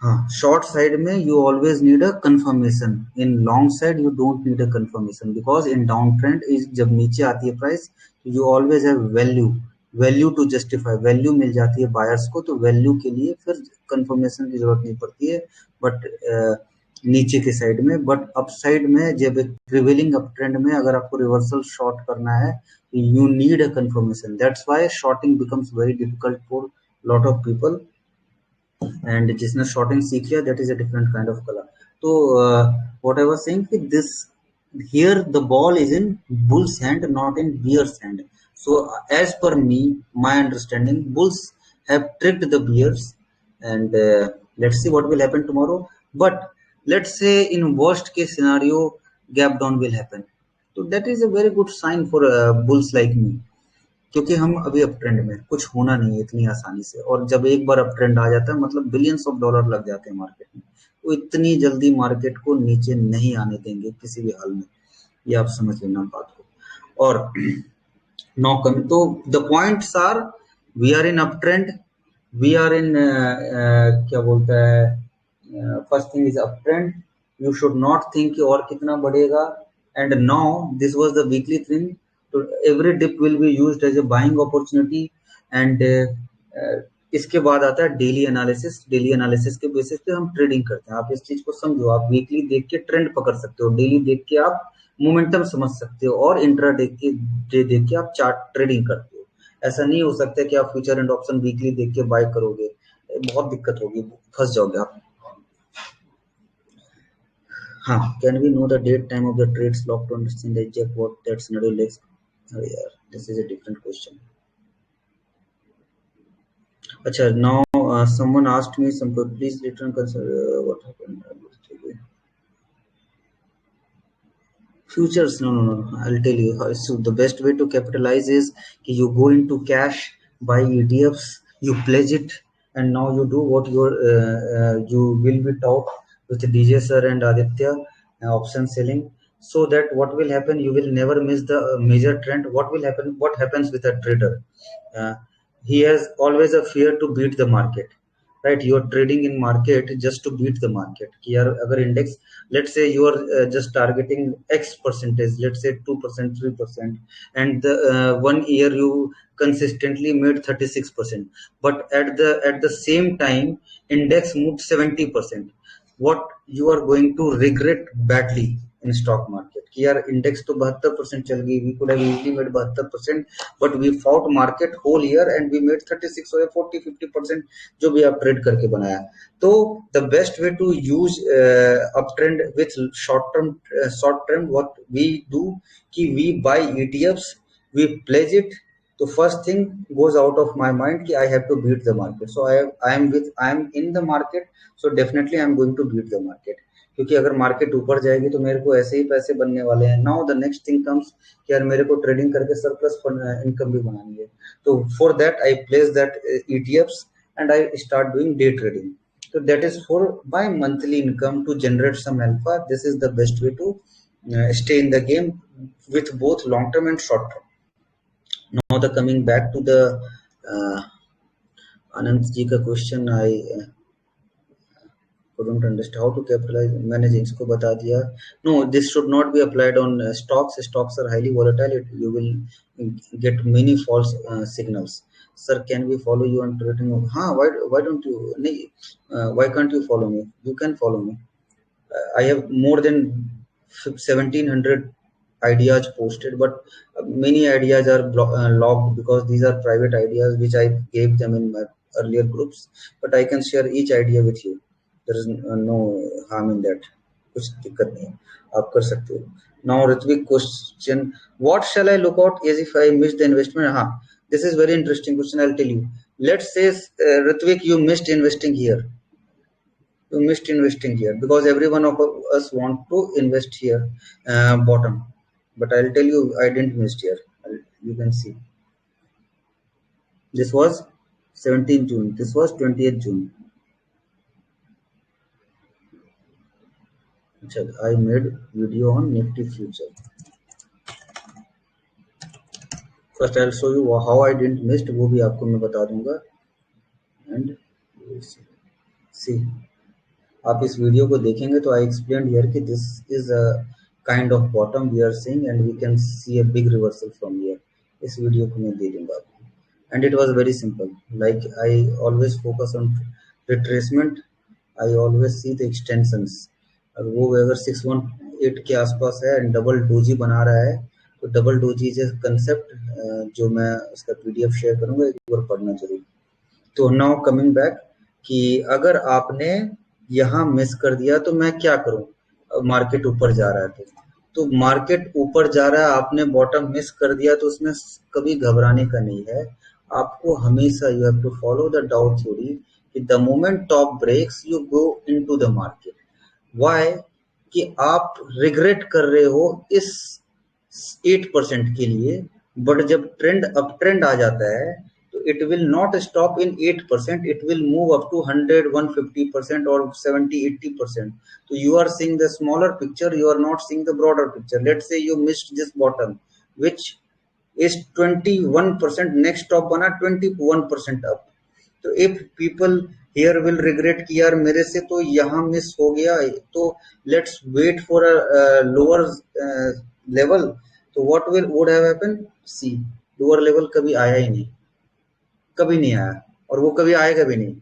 हाँ, शॉर्ट साइड में you always need a confirmation, in long side you don't need a confirmation, because in down trend is जब नीचे आती है price, you always have value, value to justify, value मिल जाती है buyers को, तो वैल्यू के लिए फिर कंफर्मेशन की जरूरत नहीं पड़ती है। बट नीचे के साइड में, बट अप साइड में जब एक प्रिवेलिंग अप ट्रेंड में अगर आपको रिवर्सल शॉर्ट करना है, you need a confirmation, that's why shorting becomes very difficult for lot of people. And जिसने शॉर्टिंग सीख लिया, that is a different kind of कला। तो व्हाट आई वाज सेइंग कि this here the ball is in bulls hand, not in bears hand. So as per me, my understanding, bulls have tricked the bears, and let's see what will happen tomorrow. But let's say in worst case scenario, gap down will happen. So that is a very good sign for bulls like me, क्योंकि हम अभी up trend में, कुछ होना नहीं है इतनी आसानी से, और जब एक बार अप ट्रेंड आ जाता है मतलब बिलियंस ऑफ डॉलर लग जाते हैं मार्केट में, तो इतनी जल्दी मार्केट को नीचे नहीं आने देंगे किसी भी हाल में, ये आप समझ लेना बात को। और नो कम, तो the points are, we are in up trend, we are in क्या बोलता है, first thing is up trend, you should not think कि और कितना बढ़ेगा, and now this was the weekly thing, तो every dip will be used as a buying opportunity. And इसके बाद आता है डेली एनालिसिस, डेली एनालिसिस के बेसिस पे हम ट्रेडिंग करते हैं। आप इस चीज को समझो, आप वीकली देख के ट्रेंड पकड़ सकते हो, डेली देख के आप मोमेंटम समझ सकते हो, और इंट्रा डे देख के आप चार्ट ट्रेडिंग करते हो। ऐसा नहीं हो सकता कि आप फ्यूचर एंड ऑप्शन वीकली देख के बाय करोगे, बहुत दिक्कत होगी, फंस जाओगे आप। हाँ, can we know the date time of the trades lock to understand the exact what that scenario likes? अरे यार, this is a different question. अच्छा, now someone asked me some, please return consider what happened. Futures, no, no, no. I'll tell you. So the best way to capitalize is you go into cash, buy ETFs, you pledge it, and now you do what you will be taught with DJ sir and Aditya, option selling. So that what will happen, you will never miss the major trend. What will happen? What happens with a trader? Uh, he has always a fear to beat the market, right? You are trading in market just to beat the market कि यार अगर index, let's say you are just targeting X percentage, let's say 2%, 3%, and the 1 year you consistently made 36%, but at the same time index moved 70%, what you are going to regret badly in stock market कि यार index तो 72% चल गई, we could have easily made 72%, but we fought market whole year and we made 36 or 40-50% जो भी आप trade करके बनाया। तो the best way to use uptrend with short term, what we do कि we buy ETFs, we pledge it, तो first thing goes out of my mind कि I have to beat the market, so I am in the market, so definitely I am going to beat the market, क्योंकि अगर market ऊपर जाएगी तो मेरे को ऐसे ही पैसे बनने वाले हैं। Now the next thing comes कि यार मेरे को ट्रेडिंग करके सरप्लस इनकम भी बनानी है, तो for that I place that ETFs and I start doing day trading. So that is for my monthly income to generate some alpha. This is the best way to stay in the game with both long term and short term. Now the coming back to the uh, Anand ji का question, I couldn't understand how to capitalize, मैंने इसको बता दिया। No, this should not be applied on stocks. Stocks are highly volatile. You will get many false signals. Sir, can we follow you on trading? हाँ, why don't you? नहीं, why can't you follow me? You can follow me. I have more than 1700 ideas posted, but many ideas are logged because these are private ideas which I gave them in my earlier groups. But I can share each idea with you. There is no harm in that. कुछ दिक्कत नहीं है, आप कर सकते हो। Now Ritvik question, what shall I look out as if I missed the investment? हाँ, this is very interesting question. I'll tell you. Let's say Ritvik, you missed investing here. You missed investing here because every one of us want to invest here, bottom, but I'll tell you I didn't miss here. You can see this was 17th June, this was 20th June. I made video on Nifty future. First I'll show you how I didn't miss, वो भी आपको मैं बता दूंगा, and see आप इस video को देखेंगे तो आई एक्सप्लेन हियर कि this is a kind of bottom we are seeing and we can see a big reversal from here. इस वीडियो को मैं दे दूंगा आपको and it was very simple. Like I always focus on retracement, I always see the extensions. अब वो अगर 618 के आसपास है एंड डबल डोजी बना रहा है तो डबल डोजी इज कंसेप्ट जो मैं उसका पीडीएफ शेयर करूंगा, एक बार पढ़ना जरूर। तो नाउ कमिंग बैक कि अगर आपने यहाँ मिस कर दिया तो मैं क्या करूं, मार्केट ऊपर जा रहा है तो मार्केट ऊपर जा रहा है, आपने बॉटम मिस कर दिया तो उसमें कभी घबराने का नहीं है। आपको हमेशा you have to follow the Dow theory कि the moment top breaks you go into the market. Why? कि आप रिग्रेट कर रहे हो इस 8% के लिए, बट जब ट्रेंड अप ट्रेंड आ जाता है तो it will not stop in 8%, it will move up to 100 150% और 70 80%। तो you are seeing the smaller picture, you are not seeing the broader picture. Let's say you missed this bottom which is 21%, next stop बना 21% up. तो if people here will regret कि यार मेरे से तो यहाँ मिस हो गया, तो let's wait for a lower level. तो what will would have happen, see lower level कभी आया ही नहीं, कभी नहीं आया और वो कभी आएगा भी नहीं।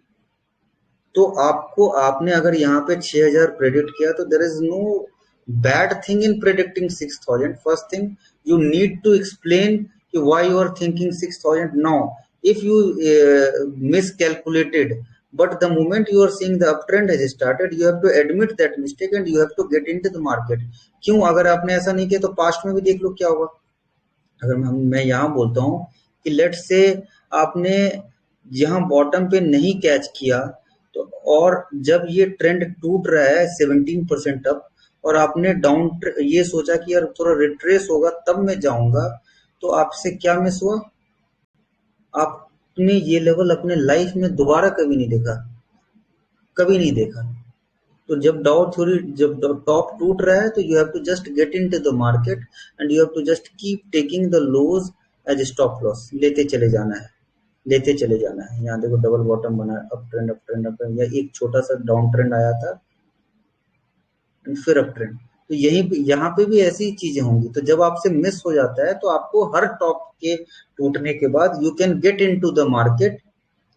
तो आपको आपने अगर यहाँ पे 6000 प्रेडिक्ट किया तो there is no bad thing in predicting 6000। First thing you need to explain कि why you are thinking 6000 now. If you miscalculated, but the moment you are seeing the uptrend has started, you have to admit that mistake and you have to get into the market। क्यों? अगर आपने ऐसा नहीं किया तो past में भी देख लो क्या होगा। अगर मैं यहाँ बोलता हूँ कि लेट्स से आपने यहाँ बॉटम पे नहीं कैच किया तो, और जब ये ट्रेंड टूट रहा है 17% अप और आपने डाउन ये सोचा कि यार थोड़ा रिट्रेस होगा तब मैं जाऊंगा, तो आपसे क्या मिस हुआ? आपने ये लेवल अपने लाइफ में दोबारा कभी नहीं देखा, कभी नहीं देखा। तो जब डाउ थ्योरी, जब टॉप टूट रहा है तो you have to just get into the market and you have to just keep taking the lows as stop loss, लेते चले जाना है, लेते चले जाना है। यहाँ देखो डबल बॉटम बना है, up trend up trend up trend, या एक छोटा सा डाउन ट्रेंड आया था फिर अप ट्रेंड। तो यही यहाँ पे भी ऐसी चीजें होंगी। तो जब आपसे मिस हो जाता है तो आपको हर टॉप के टूटने के बाद you can get into the market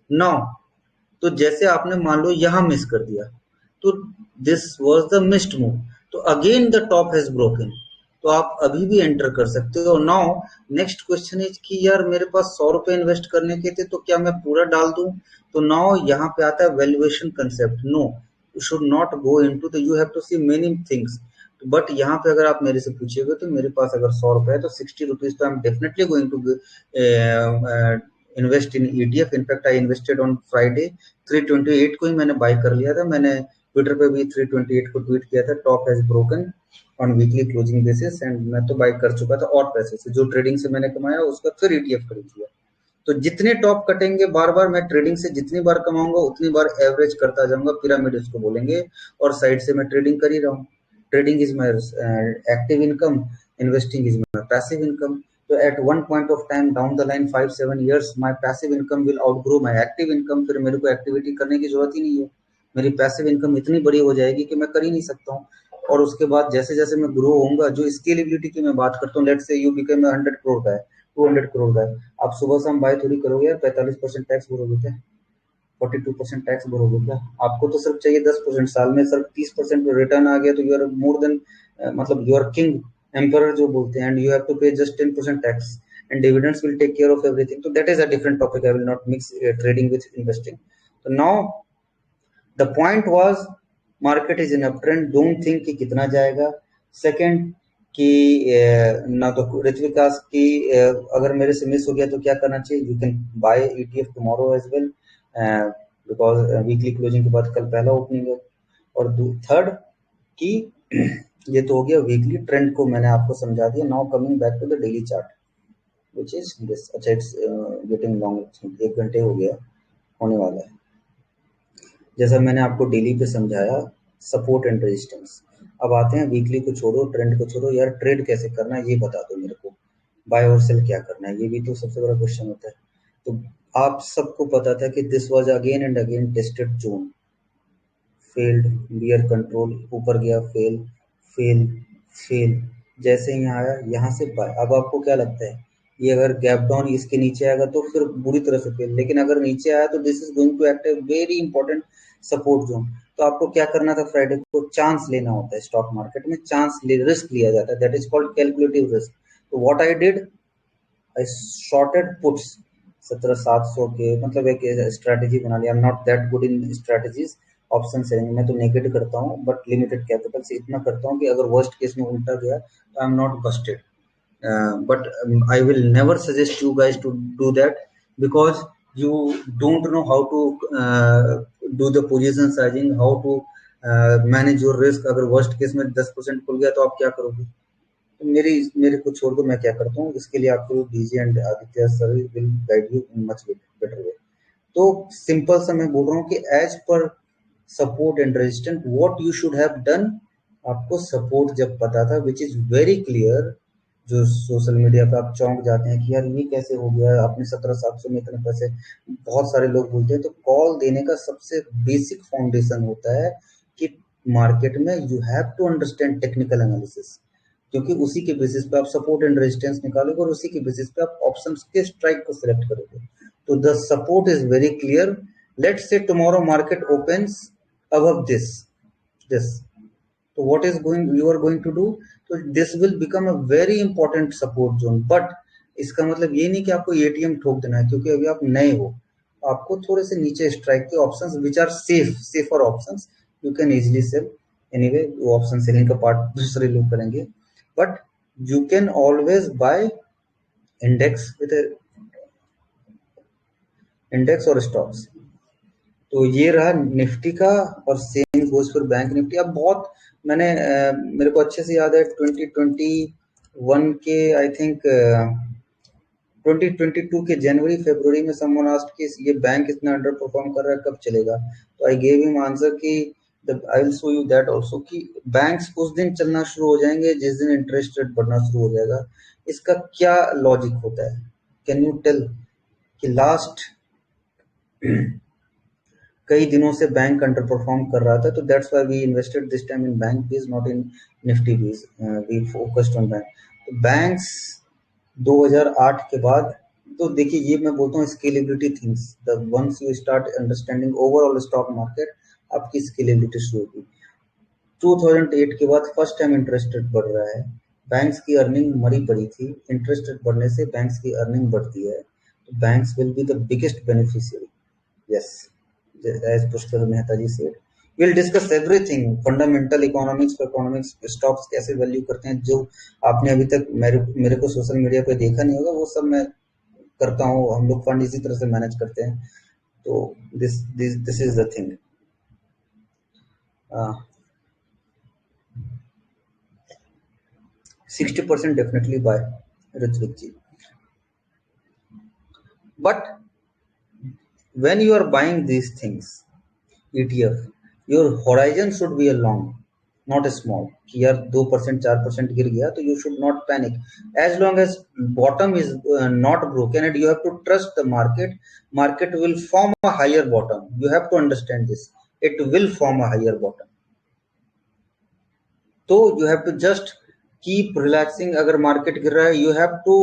now. तो जैसे आपने मान लो यहाँ मिस कर दिया तो this was the missed move, तो again the top has broken, तो आप अभी भी एंटर कर सकते हो। नाउ नेक्स्ट क्वेश्चन इज कि यार मेरे पास 100 रुपए इन्वेस्ट करने के थे तो क्या मैं पूरा डाल दूं? तो नाउ यहाँ पे आता है valuation concept. No, you should not go into the, you have to see many things. But यहाँ पे अगर आप मेरे से पूछिएगा तो मेरे पास अगर 100 रुपए है तो 60 रुपीज तो I am definitely going to invest in ETF. In fact I invested on Friday 328 को ही मैंने बाय कर लिया था। मैंने ट्विटर पे भी 328 को ट्वीट किया था, top has broken on weekly closing basis, and मैं तो बाय कर चुका था और पैसे से जो ट्रेडिंग से मैंने कमाया उसका फिर ईटीएफ खरीद लिया। तो जितने टॉप कटेंगे बार बार मैं ट्रेडिंग से जितनी बार कमाऊंगा उतनी बार एवरेज करता जाऊंगा, पिरामिड इसको बोलेंगे। और साइड से मैं ट्रेडिंग कर ही रहा हूँ। Trading is my active income, investing is my passive income. तो at one point of time down the line 5 7 years my passive income will outgrow my active income. फिर मेरे को एक्टिविटी करने की जरूरत ही नहीं है, मेरी पैसिव इनकम इतनी बड़ी हो जाएगी कि मैं कर ही नहीं सकता हूँ। और उसके बाद जैसे जैसे मैं ग्रो होऊंगा, जो स्केलेबिलिटी की मैं बात करता हूँ, let's say you become 100 crore का है, 200 करोड़ का है, आप सुबह शाम बाय थोड़ी करोगे यार, 45% टैक्स भरोगे क्या? 42% टैक्स भरोगे क्या? आपको तो सिर्फ चाहिए 10%, साल में सिर्फ 30% रिटर्न आ गया तो यू आर मोर देन, मतलब यू आर किंग, एम्पर जो बोलते हैं। And you have to pay just 10% tax and dividends will take care of everything. तो that is a different topic, I will not mix trading with investing. तो now the point was market is in up trend, don't think कि कितना जाएगा। Second कि ना तो rich विकास की अगर मेरे से मिस हो गया तो क्या करना चाहिए, you can buy ETF tomorrow as well because weekly closing के बाद कल पहला ओपनिंग है। और थर्ड कि ये तो हो गया वीकली ट्रेंड को मैंने आपको समझा दिया। Now coming back to the daily chart which is this. अच्छा, इट्स गेटिंग लॉन्ग, 1 घंटे हो गया, होने वाला है। जैसा मैंने आपको डेली पे समझाया, सपोर्ट एंड रेजिस्टेंस। अब आते हैं वीकली को छोड़ो, ट्रेंड को छोड़ो, यार ट्रेड कैसे करना है ये बता दो मेरे को, बाय और सेल क्या करना है, ये भी तो सबसे बड़ा क्वेश्चन होता है। तो आप सबको पता था कि this was again and again tested zone, failed, bear control, ऊपर गया, फेल, फेल, फेल, जैसे ही यहाँ आया, यहाँ से बाय। अब आपको क्या लगता है, ये अगर गैप डाउन इसके नीचे आएगा तो फिर बुरी तरह से फेल, लेकिन अगर नीचे आया तो this is going to act a very important support zone. तो आपको क्या करना था, फ्राइडे को चांस लेना होता है स्टॉक मार्केट में, रिस्क लिया जाता है, that is called calculative risk. तो what I did, I shorted puts 17,700 के, मतलब एक स्ट्रेटेजी बना लिया। I am not that good in strategies, option selling में तो नेगेटिव करता हूँ, बट लिमिटेड कैपिटल से इतना करता हूँ कि अगर वर्स्ट केस में उल्टा गया तो I am not Busted. But I will never suggest you guys to do that, because you don't know how to do the position sizing, how to manage your risk। अगर worst case में 10% खुल गया तो आप क्या करोगे? तो मेरे को छोड़ दो, मैं क्या करता हूँ इसके लिए आपको DG and Aditya sir will guide you in much better way. तो सिंपल सा मैं बोल रहा हूँ कि as per support and resistant what you should have done. आपको सपोर्ट जब पता था, विच इज वेरी क्लियर, जो सोशल मीडिया पे आप चौंक जाते हैं कि यार ये कैसे हो गया, आपने 17,700 में इतने पैसे, बहुत सारे लोग बोलते हैं। तो कॉल देने का सबसे बेसिक फाउंडेशन होता है कि मार्केट में you have to understand technical analysis, क्योंकि उसी के बेसिस पे आप सपोर्ट एंड रेजिस्टेंस निकालोगे और उसी के बेसिस पे आप ऑप्शंस के स्ट्राइक को सिलेक्ट करोगे। तो the support is very clear. Let's say tomorrow market opens above this, so what is going you are going to do, तो this will become a very important support zone। but इसका मतलब ये नहीं कि आपको ATM ठोक देना है, क्योंकि अभी आप नए हो, आपको थोड़े से नीचे स्ट्राइक के options which are safer options you can easily sell. Anyway वो ऑप्शन सेलिंग का पार्ट दूसरे लोग करेंगे, but you can always buy index with index और स्टॉक्स। तो ये रहा निफ्टी का, और same goes for bank Nifty. अब बहुत मेरे को अच्छे से याद है 2021 के, आई थिंक 2022 के जनवरी फरवरी में समवन आस्क्ड कि ये बैंक इतना अंडर परफॉर्म कर रहा है, कब चलेगा? तो आई गेव हिम आंसर कि I will show you that also, कि बैंक्स उस दिन चलना शुरू हो जाएंगे जिस दिन इंटरेस्ट रेट बढ़ना शुरू हो जाएगा। इसका क्या लॉजिक होता है, कैन यू टेल? कि लास्ट कई दिनों से बैंक अंडर परफॉर्म कर रहा था, तो that's why we invested this time in bank BeES, not in Nifty BeES, we focused on bank. तो बैंक्स 2008 के बाद, तो देखिए ये मैं बोलता हूँ scalability things, the once you start understanding overall stock market, आपकी स्केलेबिलिटी शुरू होगी। 2008 के बाद फर्स्ट टाइम इंटरेस्ट रेट बढ़ रहा है, बैंक्स की अर्निंग मरी पड़ी थी, इंटरेस्ट रेट बढ़ने से बैंक्स की अर्निंग बढ़ती है, तो banks will be the biggest beneficiary. Yes, as Pushkar Mehta ji said, we'll discuss everything, fundamental economics stocks कैसे वैल्यू करते हैं, जो आपने अभी तक मेरे को सोशल मीडिया पे देखा नहीं होगा, वो सब मैं करता हूँ। हम लोग फंड इसी तरह से मैनेज करते हैं। तो this is the thing. 60% definitely buy Ritvik ji, but when you are buying these things, ETF, your horizon should be a long, not a small। कि यार 2% 4% गिर गया तो you should not panic, as long as bottom is not broken, and you have to trust the market will form a higher bottom। you have to understand this, it will form a higher bottom। तो you have to just keep relaxing। अगर market गिर रहा है, you have to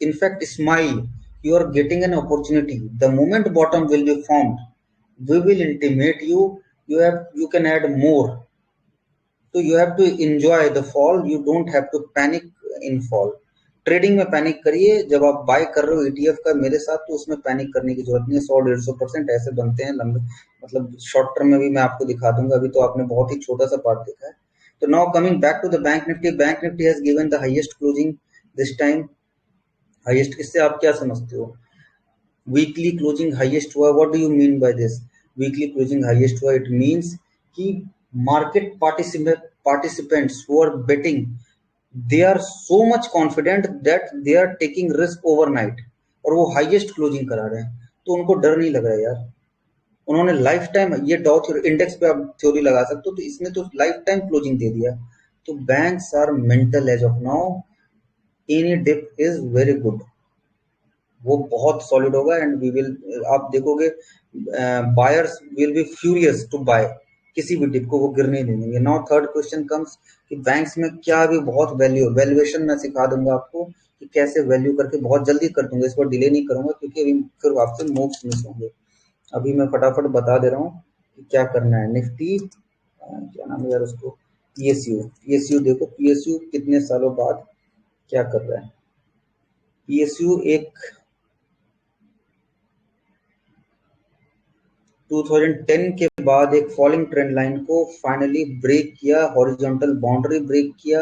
in fact smile, you are getting an opportunity। the moment bottom will be formed, we will intimate you, you can add more। तो you have to enjoy the fall, you don't have to panic in fall। Trading में panic करिए जब आप bye कर रहे हो ETF का मेरे साथ, तो उसमें पैनिक करने की जरूरत नहीं है। 100-150% ऐसे बनते हैं लंबे, मतलब शॉर्ट टर्म में भी मैं आपको दिखा दूंगा, अभी तो आपने बहुत ही छोटा सा पार्ट देखा है। तो now coming back to the bank Nifty has given the highest closing this time. Highest किससे आप क्या समझते हो? वीकली क्लोजिंग हाईएस्ट हुआ। What do you mean by this? Weekly closing highest हुआ, इट मींस कि market participants who are betting, they are so much confident that they are taking risk overnight, और वो हाईएस्ट क्लोजिंग करा रहे हैं, तो उनको डर नहीं लग रहा है यार। उन्होंने लाइफ टाइम, ये डाउ इंडेक्स पे आप थ्योरी लगा सकते हो, तो इसने तो लाइफ टाइम क्लोजिंग दे दिया। तो banks are mental as of now, any dip is very good, वो बहुत सॉलिड होगा। एंड वी विल, आप देखोगे buyers will be furious to buy, किसी भी डिप को वो गिरने नहीं देंगे। नाउ थर्ड क्वेश्चन कम्स कि बैंक्स में क्या भी बहुत वैल्यूएशन मैं सिखा दूंगा आपको कि कैसे वैल्यू करके बहुत जल्दी कर दूंगा, इस पर डिले नहीं करूंगा क्योंकि अभी फिर आपसे मूव्स मिस होंगे। अभी मैं फटाफट बता दे रहा हूँ कि क्या करना है। निफ्टी क्या नाम है यार उसको, पीएसयू देखो, पीएसयू कितने सालों बाद क्या कर रहा है। पीएसयू एक 2010 के बाद एक फॉलिंग ट्रेंड लाइन को फाइनली ब्रेक किया, हॉरिजॉन्टल बाउंड्री ब्रेक किया,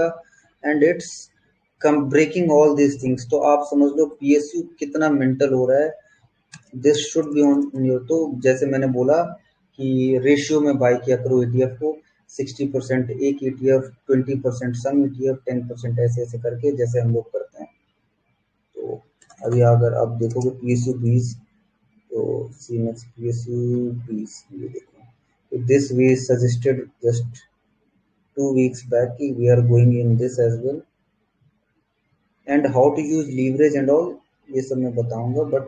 and it's come breaking all these things. तो आप समझ लो पीएसयू कितना मेंटल हो रहा है। This should be on your, तो जैसे मैंने बोला कि रेशियो में बाय किया करो ईटीएफ को, 60% एक ईटीएफ, 20% सम ईटीएफ, 10% ऐसे ऐसे करके जैसे हम लोग करते हैं। तो अभी अगर आप देखोगे पीएसयू 20, तो CMX PSU 20 ये देखो, तो this we suggested just 2 weeks back कि we are going in this as well, and how to use leverage and all ये सब मैं बताऊंगा, but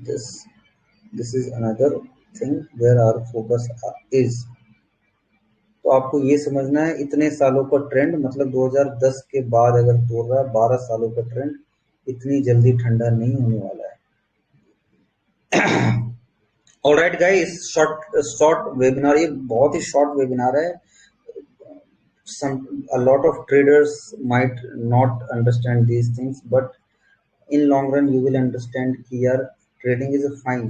this is another thing where our focus is। तो आपको ये समझना है इतने सालों का ट्रेंड, मतलब 2010 के बाद अगर तोड़ रहा है, 12 सालों का ट्रेंड इतनी जल्दी ठंडा नहीं होने वाला है। ऑलराइट गाइस, शॉर्ट वेबिनार, ये बहुत ही शॉर्ट वेबिनार है। A lot of traders might not understand these things, but in long run you will understand कि यार trading is a fine,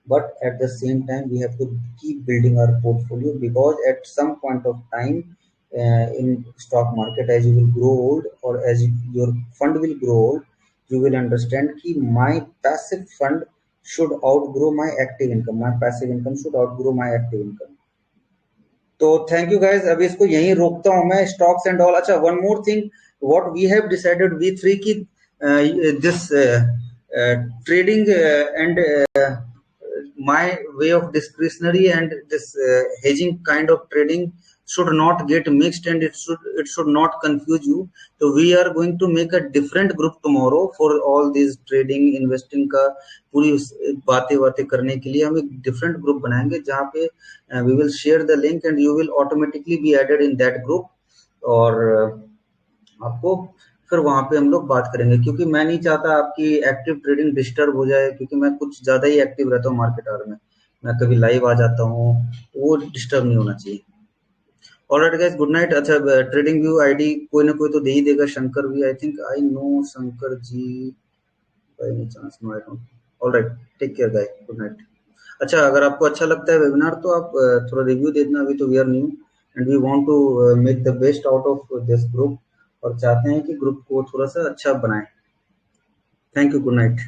but at the same time we have to keep building our portfolio, because at some point of time in stock market, as you will grow old or as your fund will grow old, you will understand कि my passive fund should outgrow my active income, my passive income should outgrow my active income। तो thank you guys, अभी इसको यहीं रोकता हूं मैं, stocks and all. अच्छा, one more thing, what we have decided we three की this trading and my way of discretionary and this hedging kind of trading should not get mixed, and it should not confuse you। So we are going to make a different group tomorrow for all these trading investing का पूरी बातें करने के लिए हम एक different group बनाएंगे, जहाँ पे we will share the link and you will automatically be added in that group, और आपको फिर वहां पे हम लोग बात करेंगे, क्योंकि मैं नहीं चाहता आपकी एक्टिव ट्रेडिंग डिस्टर्ब हो जाए, क्योंकि मैं कुछ ज्यादा ही एक्टिव रहता हूँ मार्केट आवर में, मैं कभी लाइव आ जाता हूँ, वो डिस्टर्ब नहीं होना चाहिए। Alright guys, good night. अच्छा, ट्रेडिंग व्यू आईडी कोई ना कोई तो दे ही देगा, शंकर भी, I think I know Shankar ji by any chance, no I don't. Alright, take care guys, good night. अच्छा, अगर आपको अच्छा लगता है वेबिनार तो आप थोड़ा रिव्यू दे देना, अभी तो we are new and we want to make the best out of this group, और चाहते हैं कि ग्रुप को थोड़ा सा अच्छा बनाएं। Thank you, good night.